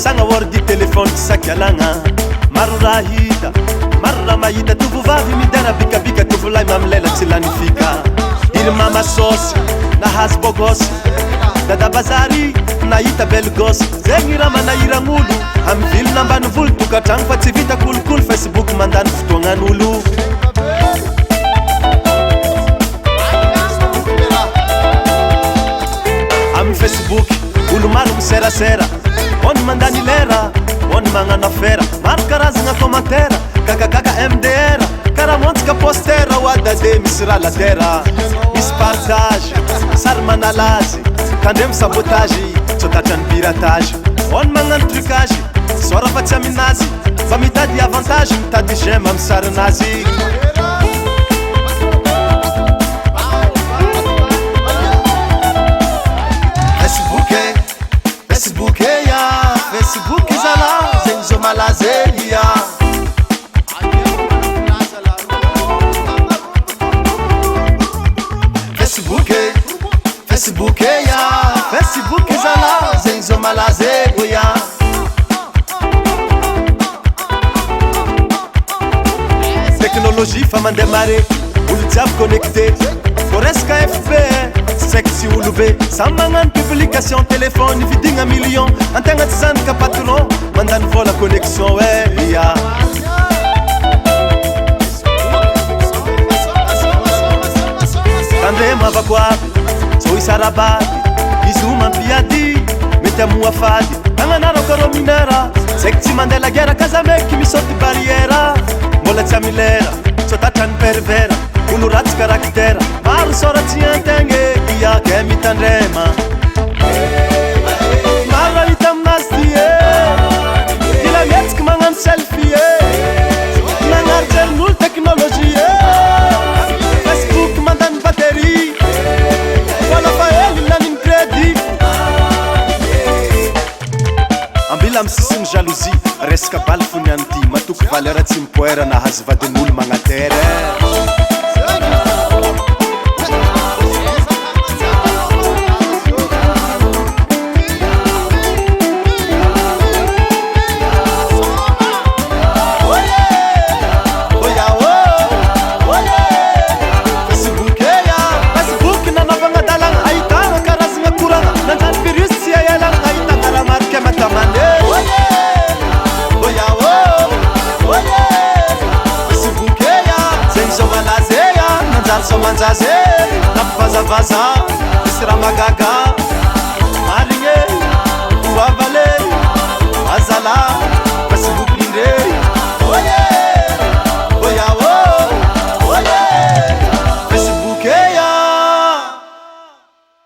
fampiasagna ordi telefony tsy sakialagna maro raha hita maro raha mahita tovovavy midera bikabika tovolahy mamilela tsy lanifika iry mama sosy nahazy bogosy dada bazary nahita belgosy zegny raha manahiragn'olo amy vilona ambany volo tokatragno fa tsy vita kolokolo Facebook mandany fotoagnan'olo amy Facebook olo maro miserasera ony mandany lera ony magnano afera maro karazagna commentaire kakakaka MDR karaha montsika postera oadade misy raha latera misy partage sary manalazy tandremo sabotage tsotatrany piratage ony magnano trucage sora fa tsy aminazy fa mitady avantage mitady j'aime amy sarinazy Facebook zala zegny zo malazeya Facebook ya Facebook zala zegny zo malazeya technologie fa mandeha mare olo jiaby connecté foresaka FB saiky tsy olo be samy magnano publication téléphone vidigna million antegna tsy zanaka patron mandany vola connexion ya tandremo avakoavy so isarabady izy o mampiady mety amoa fady agnanarako arô minera saiky tsy mandeha la guerre kazameky misaoty barrière mbola tsy amilera tsotatrany pervera olo ratsy caractère maro sora tsy antegna iya ke mitandrema maro ahita aminazy ty ila mihetsiky magnano selfie nagnarijelin'olo technologie Facebook mandany batterie wala fa hely naniny crédit ambila amy sisigny jalousie resaka baly fony any ty matoky valeur tsy mipoera nahazy vadin'olo magnatere Somanzaze, napazavaza, isra magaga